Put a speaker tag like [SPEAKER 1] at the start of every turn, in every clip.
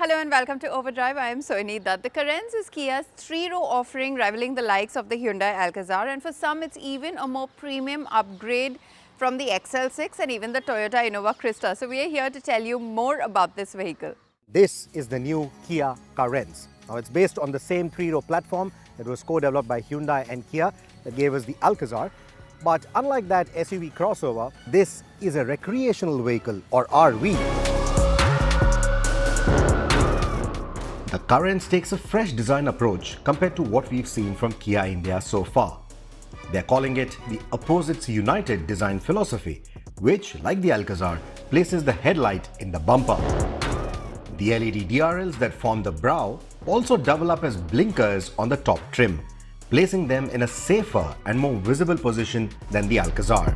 [SPEAKER 1] Hello and welcome to Overdrive. I am Sonet. The Carens is Kia's three-row offering rivaling the likes of the Hyundai Alcazar, and for some it's even a more premium upgrade from the XL6 and even the Toyota Innova Krista. So we are here to tell you more about this vehicle.
[SPEAKER 2] This is the new Kia Carens. Now it's based on the same three-row platform that was co-developed by Hyundai and Kia that gave us the Alcazar. But unlike that SUV crossover, this is a recreational vehicle or RV. The Carens takes a fresh design approach compared to what we've seen from Kia India so far. They're calling it the Opposites United design philosophy, which, like the Alcazar, places the headlight in the bumper. The LED DRLs that form the brow also double up as blinkers on the top trim, placing them in a safer and more visible position than the Alcazar.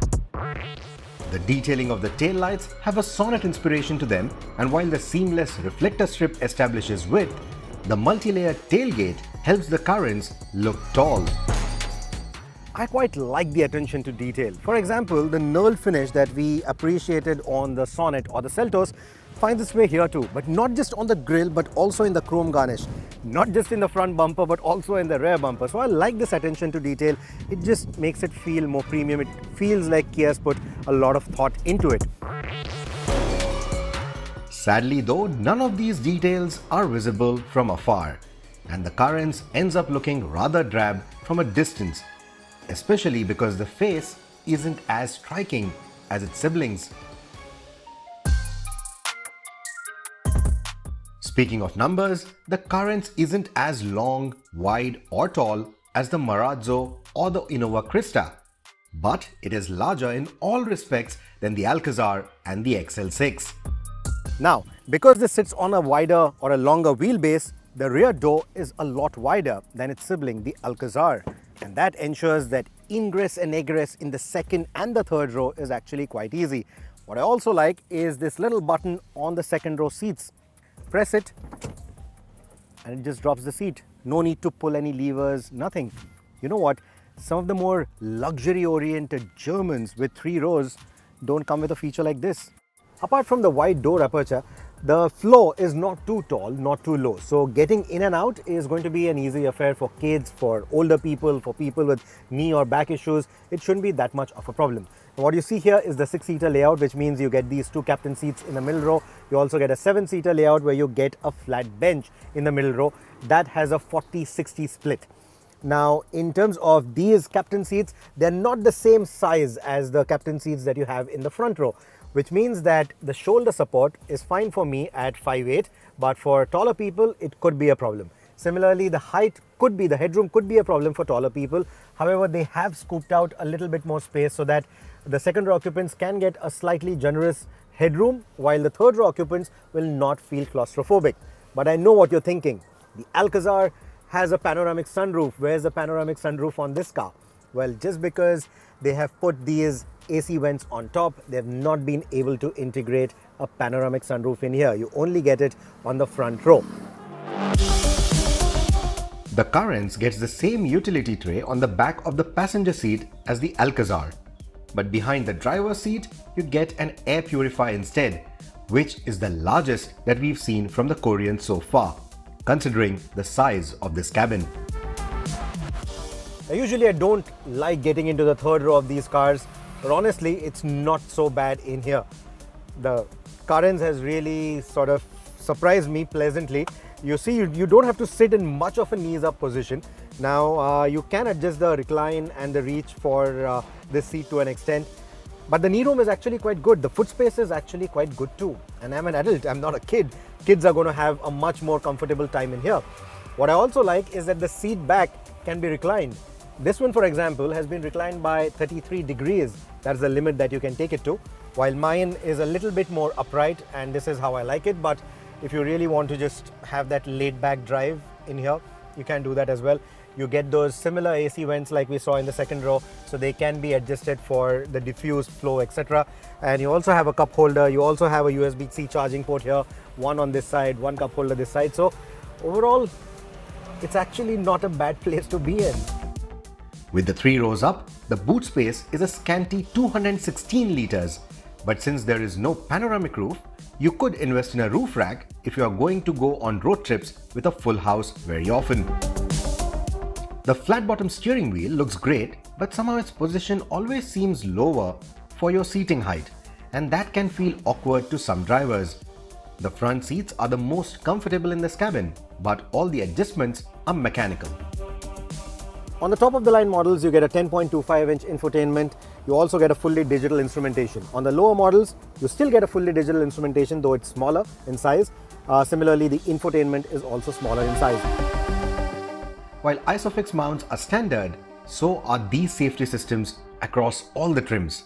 [SPEAKER 2] The detailing of the taillights have a Sonet inspiration to them, and while the seamless reflector strip establishes width, the multi-layer tailgate helps the Carens look tall. I quite like the attention to detail. For example, the knurled finish that we appreciated on the Sonet or the Seltos finds its way here too, but not just on the grille but also in the chrome garnish. Not just in the front bumper but also in the rear bumper. So I like this attention to detail. It just makes it feel more premium. It feels like Kia's put a lot of thought into it. Sadly though, none of these details are visible from afar, and the Carens ends up looking rather drab from a distance, especially because the face isn't as striking as its siblings. Speaking of numbers, the Carens isn't as long, wide or tall as the Marazzo or the Innova Krista, but it is larger in all respects than the Alcazar and the XL6. Now, because this sits on a wider or a longer wheelbase, the rear door is a lot wider than its sibling, the Alcazar, and that ensures that ingress and egress in the second and the third row is actually quite easy. What I also like is this little button on the second row seats. Press it and it just drops the seat. No need to pull any levers, nothing. You know what? Some of the more luxury-oriented Germans with 3 rows don't come with a feature like this. Apart from the wide door aperture, the floor is not too tall, not too low. So getting in and out is going to be an easy affair for kids, for older people, for people with knee or back issues. It shouldn't be that much of a problem. What you see here is the 6-seater layout, which means you get these 2 captain seats in the middle row. You also get a 7-seater layout where you get a flat bench in the middle row. That has a 40-60 split. Now, in terms of these captain seats, they're not the same size as the captain seats that you have in the front row, which means that the shoulder support is fine for me at 5'8", but for taller people, it could be a problem. Similarly, the headroom could be a problem for taller people. However, they have scooped out a little bit more space so that the second row occupants can get a slightly generous headroom, while the third row occupants will not feel claustrophobic. But I know what you're thinking. The Alcazar has a panoramic sunroof. Where's the panoramic sunroof on this car? Well, just because they have put these AC vents on top, they've not been able to integrate a panoramic sunroof in here. You only get it on the front row. The Carens gets the same utility tray on the back of the passenger seat as the Alcazar. But behind the driver's seat, you get an air purifier instead, which is the largest that we've seen from the Koreans so far, considering the size of this cabin. Now, usually I don't like getting into the third row of these cars, but honestly, it's not so bad in here. The Carens has really sort of surprised me pleasantly. You see, you don't have to sit in much of a knees up position. Now, you can adjust the recline and the reach for this seat to an extent, but the knee room is actually quite good. The foot space is actually quite good too. And I'm an adult, I'm not a kid. Kids are going to have a much more comfortable time in here. What I also like is that the seat back can be reclined. This one, for example, has been reclined by 33 degrees. That's the limit that you can take it to, while mine is a little bit more upright, and this is how I like it. But if you really want to just have that laid back drive in here, you can do that as well. You get those similar AC vents like we saw in the second row, so they can be adjusted for the diffused flow, etc. And you also have a cup holder. You also have a USB-C charging port here, one on this side, one cup holder this side. So overall, it's actually not a bad place to be in. With the 3 rows up, the boot space is a scanty 216 litres, but since there is no panoramic roof, You could invest in a roof rack if you are going to go on road trips with a full house very often. The flat-bottom steering wheel looks great, but somehow its position always seems lower for your seating height, and that can feel awkward to some drivers. The front seats are the most comfortable in this cabin, but all the adjustments are mechanical.
[SPEAKER 3] On the top of the line models, you get a 10.25-inch infotainment. You also get a fully digital instrumentation. On the lower models, you still get a fully digital instrumentation, though it's smaller in size. Similarly, the infotainment is also smaller in size.
[SPEAKER 2] While ISOFIX mounts are standard, so are these safety systems across all the trims.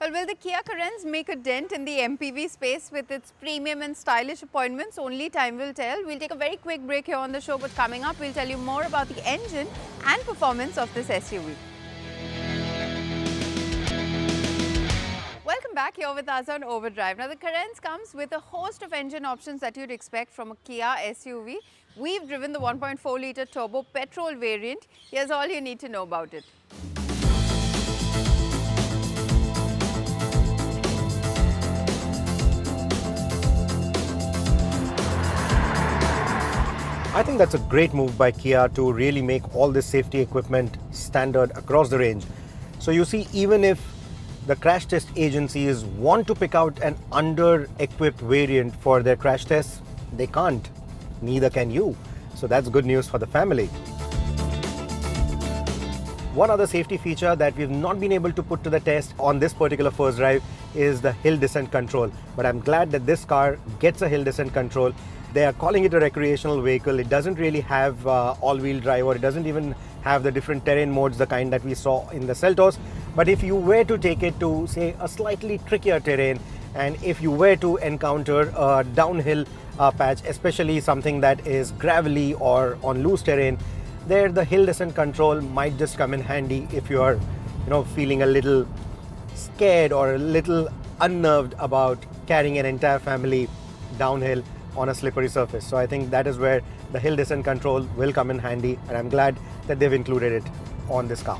[SPEAKER 1] Well, will the Kia Carens make a dent in the MPV space with its premium and stylish appointments? Only time will tell. We'll take a very quick break here on the show, but coming up, we'll tell you more about the engine and performance of this SUV. Welcome back here with us on Overdrive. Now, the Carens comes with a host of engine options that you'd expect from a Kia SUV. We've driven the 1.4-litre turbo petrol variant. Here's all you need to know about it.
[SPEAKER 3] I think that's a great move by Kia to really make all this safety equipment standard across the range. So you see, even if the crash test agencies want to pick out an under-equipped variant for their crash tests, they can't. Neither can you. So that's good news for the family. One other safety feature that we've not been able to put to the test on this particular first drive is the hill descent control. But I'm glad that this car gets a hill descent control. They are calling it a recreational vehicle. It doesn't really have all-wheel drive, or it doesn't even have the different terrain modes, the kind that we saw in the Seltos. But if you were to take it to, say, a slightly trickier terrain, and if you were to encounter a downhill patch, especially something that is gravelly or on loose terrain, there the hill descent control might just come in handy if you are, feeling a little scared or a little unnerved about carrying an entire family downhill on a slippery surface. So I think that is where the hill descent control will come in handy, and I'm glad that they've included it on this car.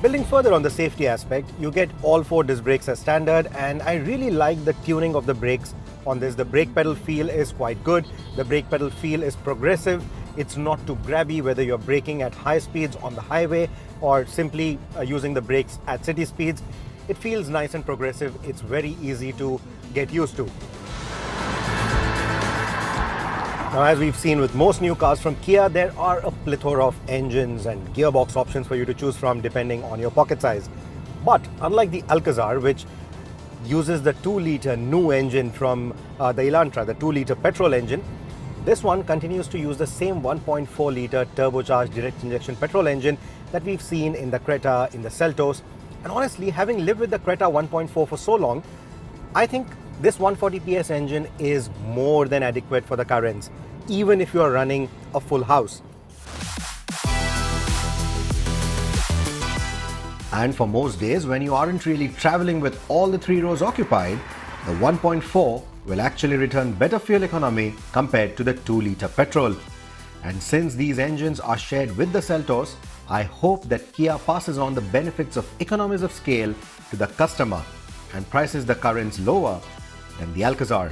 [SPEAKER 3] Building further on the safety aspect, you get all 4 disc brakes as standard, and I really like the tuning of the brakes on this. The brake pedal feel is quite good. The brake pedal feel is progressive. It's not too grabby, whether you're braking at high speeds on the highway or simply using the brakes at city speeds. It feels nice and progressive. It's very easy to get used to. Now, as we've seen with most new cars from Kia, there are a plethora of engines and gearbox options for you to choose from depending on your pocket size. But unlike the Alcazar, which uses the 2-litre new engine from the Elantra, the 2-litre petrol engine, this one continues to use the same 1.4-litre turbocharged direct injection petrol engine that we've seen in the Creta, in the Seltos. And honestly, having lived with the Creta 1.4 for so long, I think this 140 PS engine is more than adequate for the Carens, even if you are running a full house.
[SPEAKER 2] And for most days, when you aren't really traveling with all the 3 rows occupied, the 1.4 will actually return better fuel economy compared to the 2-litre petrol. And since these engines are shared with the Seltos, I hope that Kia passes on the benefits of economies of scale to the customer and prices the Carens lower than the Alcazar.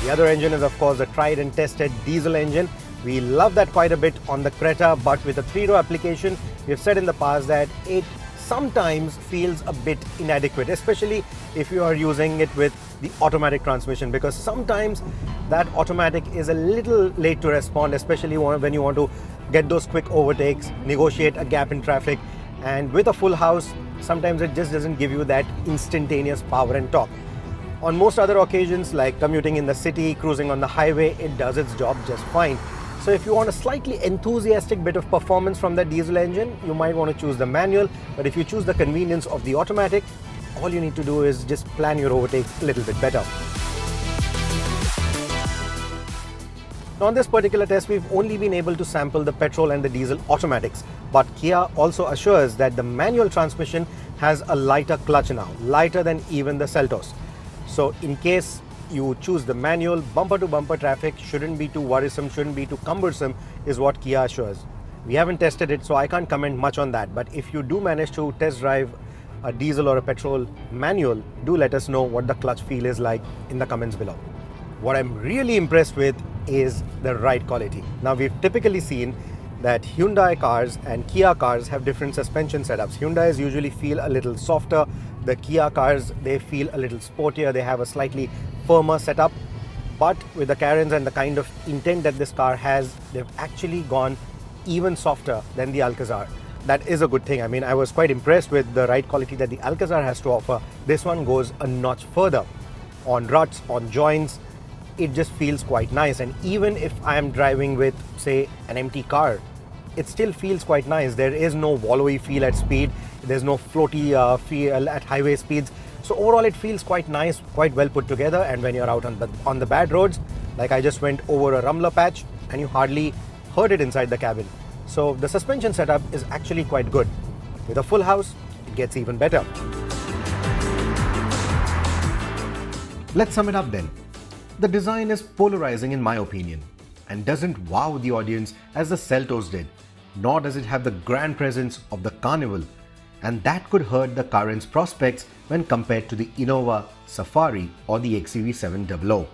[SPEAKER 3] The other engine is, of course, the tried and tested diesel engine. We love that quite a bit on the Creta, but with a 3-row application, we've said in the past that it sometimes feels a bit inadequate, especially if you are using it with the automatic transmission, because sometimes that automatic is a little late to respond, especially when you want to get those quick overtakes, negotiate a gap in traffic. And with a full house, sometimes it just doesn't give you that instantaneous power and torque. On most other occasions, like commuting in the city, cruising on the highway, it does its job just fine. So if you want a slightly enthusiastic bit of performance from the diesel engine, you might want to choose the manual. But if you choose the convenience of the automatic, all you need to do is just plan your overtakes a little bit better. Now, on this particular test, we've only been able to sample the petrol and the diesel automatics. But Kia also assures that the manual transmission has a lighter clutch now, lighter than even the Seltos. So in case you choose the manual, bumper to bumper traffic shouldn't be too worrisome, shouldn't be too cumbersome, is what Kia assures. We haven't tested it, so I can't comment much on that. But if you do manage to test drive a diesel or a petrol manual, do let us know what the clutch feel is like in the comments below. What I'm really impressed with is the ride quality. Now, we've typically seen that Hyundai cars and Kia cars have different suspension setups. Hyundais usually feel a little softer. The Kia cars, they feel a little sportier. They have a slightly firmer setup. But with the Carens and the kind of intent that this car has, they've actually gone even softer than the Alcazar. That is a good thing. I mean, I was quite impressed with the ride quality that the Alcazar has to offer. This one goes a notch further. On ruts, on joints, it just feels quite nice. And even if I am driving with, say, an empty car, it still feels quite nice. There is no wallowy feel at speed. There's no floaty feel at highway speeds. So overall, it feels quite nice, quite well put together. And when you're out on the bad roads, like I just went over a rumbler patch, and you hardly heard it inside the cabin. So the suspension setup is actually quite good. With a full house, it gets even better.
[SPEAKER 2] Let's sum it up then. The design is polarizing in my opinion and doesn't wow the audience as the Seltos did, nor does it have the grand presence of the Carnival, and that could hurt the Carens' prospects when compared to the Innova, Safari or the XUV700.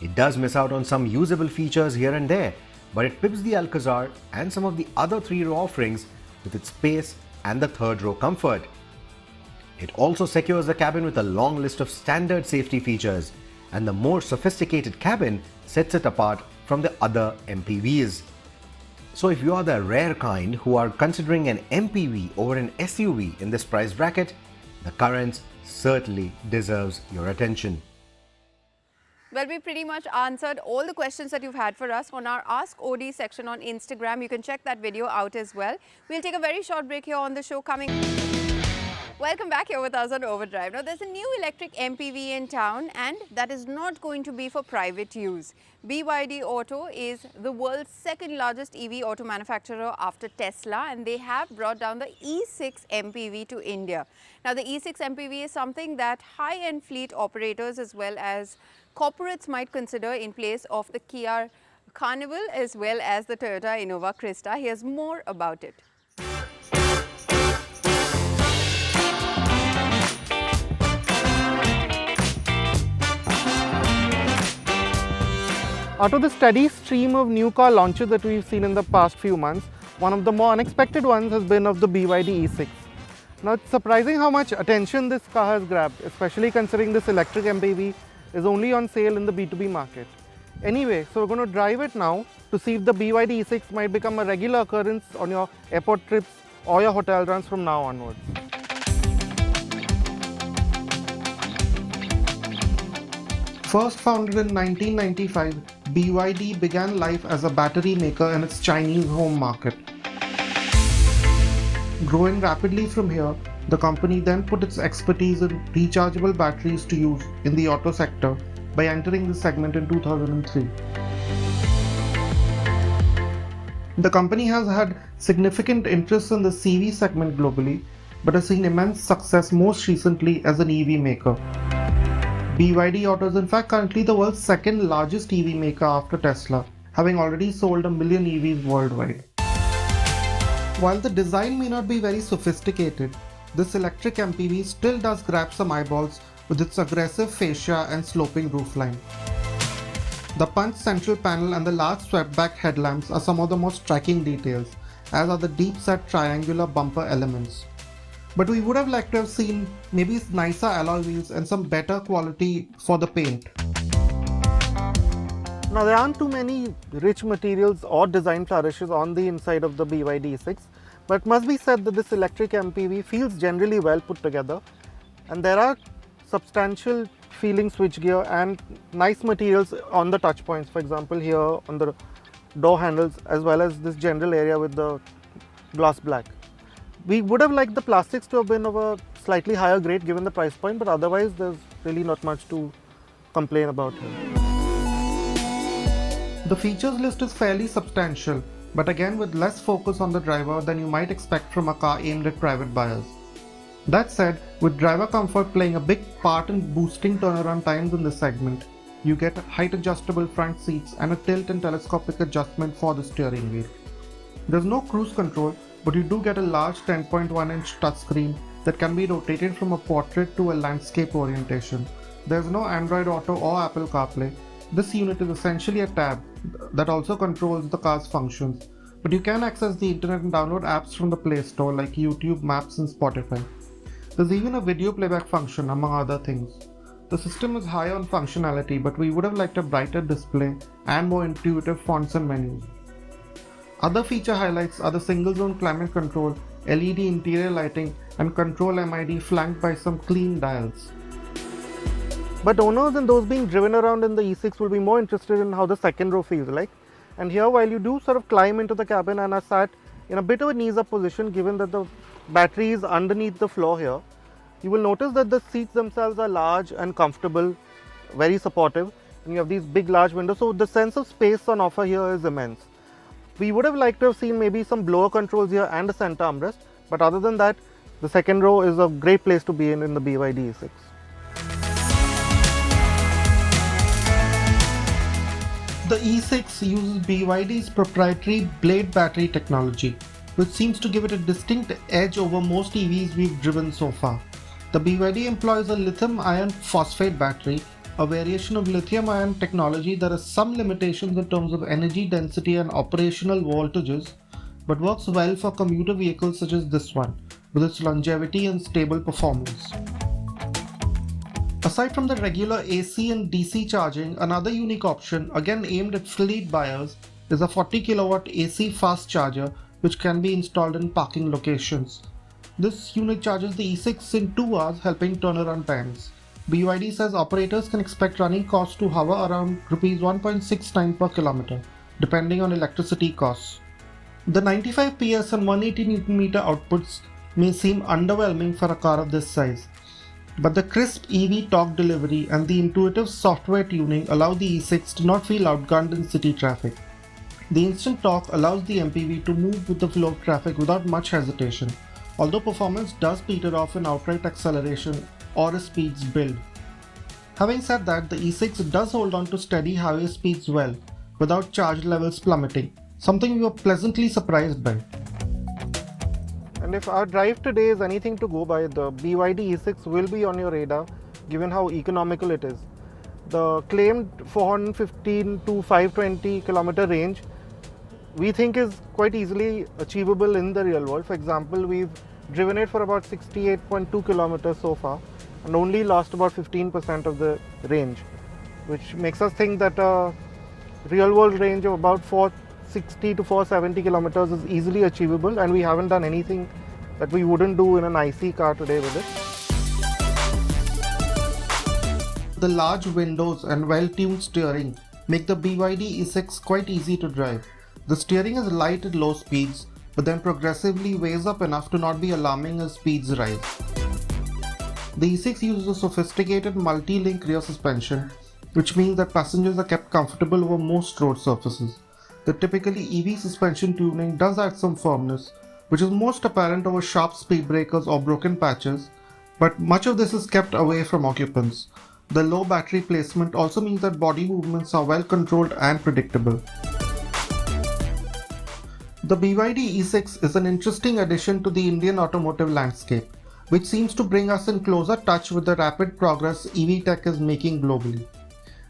[SPEAKER 2] It does miss out on some usable features here and there, but it pips the Alcazar and some of the other three-row offerings with its space and the third-row comfort. It also secures the cabin with a long list of standard safety features, and the more sophisticated cabin sets it apart from the other MPVs. So if you are the rare kind who are considering an MPV over an SUV in this price bracket, the Carens certainly deserves your attention.
[SPEAKER 1] Well, we pretty much answered all the questions that you've had for us on our Ask OD section on Instagram. You can check that video out as well. We'll take a very short break here on the show coming. Welcome back here with us on Overdrive. Now, there's a new electric MPV in town, and that is not going to be for private use. BYD Auto is the world's second largest EV auto manufacturer after Tesla, and they have brought down the E6 MPV to India. Now, the E6 MPV is something that high-end fleet operators as well as corporates might consider in place of the Kia Carnival as well as the Toyota Innova Crista. Here's more about it.
[SPEAKER 4] Out of the steady stream of new car launches that we've seen in the past few months, one of the more unexpected ones has been of the BYD E6. Now, it's surprising how much attention this car has grabbed, especially considering this electric MPV is only on sale in the B2B market. Anyway, so we're going to drive it now to see if the BYD E6 might become a regular occurrence on your airport trips or your hotel runs from now onwards. First founded in 1995, BYD began life as a battery maker in its Chinese home market. Growing rapidly from here, the company then put its expertise in rechargeable batteries to use in the auto sector by entering this segment in 2003. The company has had significant interest in the CV segment globally, but has seen immense success most recently as an EV maker. BYD Auto is in fact currently the world's second largest EV maker after Tesla, having already sold 1 million EVs worldwide. While the design may not be very sophisticated, this electric MPV still does grab some eyeballs with its aggressive fascia and sloping roofline. The punch central panel and the large swept-back headlamps are some of the most striking details, as are the deep-set triangular bumper elements. But we would have liked to have seen maybe nicer alloy wheels and some better quality for the paint. Now, there aren't too many rich materials or design flourishes on the inside of the BYD E6, but it must be said that this electric MPV feels generally well put together, and there are substantial feeling switchgear and nice materials on the touch points, for example here on the door handles, as well as this general area with the gloss black. We would have liked the plastics to have been of a slightly higher grade given the price point, but otherwise there's really not much to complain about here. The features list is fairly substantial, but again with less focus on the driver than you might expect from a car aimed at private buyers. That said, with driver comfort playing a big part in boosting turnaround times in this segment, you get height adjustable front seats and a tilt and telescopic adjustment for the steering wheel. There's no cruise control, but you do get a large 10.1-inch touchscreen that can be rotated from a portrait to a landscape orientation. There's no Android Auto or Apple CarPlay. This unit is essentially a tab that also controls the car's functions, but you can access the internet and download apps from the Play Store like YouTube, Maps and Spotify. There's even a video playback function, among other things. The system is high on functionality, but we would have liked a brighter display and more intuitive fonts and menus. Other feature highlights are the single-zone climate control, LED interior lighting and control MID flanked by some clean dials.
[SPEAKER 3] But owners and those being driven around in the E6 will be more interested in how the second row feels like. And here, while you do sort of climb into the cabin and are sat in a bit of a knees-up position, given that the battery is underneath the floor here, you will notice that the seats themselves are large and comfortable, very supportive, and you have these big large windows, so the sense of space on offer here is immense. We would have liked to have seen maybe some blower controls here and a center armrest, but other than that, the second row is a great place to be in the BYD E6.
[SPEAKER 4] The E6 uses BYD's proprietary Blade battery technology, which seems to give it a distinct edge over most EVs we've driven so far. The BYD employs a lithium iron phosphate battery, a variation of lithium ion technology that has some limitations in terms of energy density and operational voltages, but works well for commuter vehicles such as this one, with its longevity and stable performance. Aside from the regular AC and DC charging, another unique option, again aimed at fleet buyers, is a 40 kilowatt AC fast charger which can be installed in parking locations. This unit charges the E6 in 2 hours, helping turnaround times. BYD says operators can expect running costs to hover around Rs 1.69 per kilometer, depending on electricity costs. The 95 PS and 180 Nm outputs may seem underwhelming for a car of this size, but the crisp EV torque delivery and the intuitive software tuning allow the E6 to not feel outgunned in city traffic. The instant torque allows the MPV to move with the flow of traffic without much hesitation, although performance does peter off in outright acceleration or as speeds build. Having said that, the E6 does hold on to steady highway speeds well, without charge levels plummeting, something we were pleasantly surprised by.
[SPEAKER 3] And if our drive today is anything to go by, the BYD E6 will be on your radar, given how economical it is. The claimed 415 to 520 kilometer range we think is quite easily achievable in the real world. For example, we've driven it for about 68.2 kilometers so far and only lost about 15% of the range, which makes us think that a real world range of about 460 to 470 kilometers is easily achievable, and we haven't done anything that we wouldn't do in an IC car today with it.
[SPEAKER 4] The large windows and well-tuned steering make the BYD E6 quite easy to drive. The steering is light at low speeds, but then progressively weighs up enough to not be alarming as speeds rise. The E6 uses a sophisticated multi-link rear suspension, which means that passengers are kept comfortable over most road surfaces. The typically EV suspension tuning does add some firmness, which is most apparent over sharp speed breakers or broken patches, but much of this is kept away from occupants. The low battery placement also means that body movements are well controlled and predictable. The BYD E6 is an interesting addition to the Indian automotive landscape, which seems to bring us in closer touch with the rapid progress EV tech is making globally.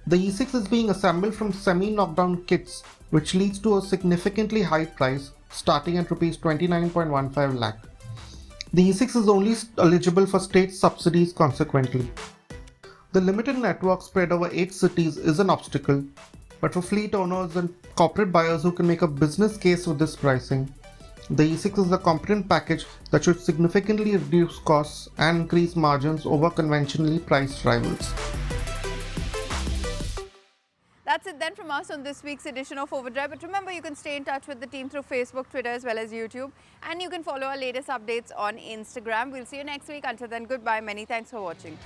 [SPEAKER 4] The E6 is being assembled from semi-knockdown kits, which leads to a significantly high price, starting at Rs 29.15 lakh. The E6 is only eligible for state subsidies consequently. The limited network spread over 8 cities is an obstacle, but for fleet owners and corporate buyers who can make a business case with this pricing, the E6 is a competent package that should significantly reduce costs and increase margins over conventionally priced rivals.
[SPEAKER 1] That's it then from us on this week's edition of Overdrive. But remember, you can stay in touch with the team through Facebook, Twitter as well as YouTube. And you can follow our latest updates on Instagram. We'll see you next week. Until then, goodbye. Many thanks for watching.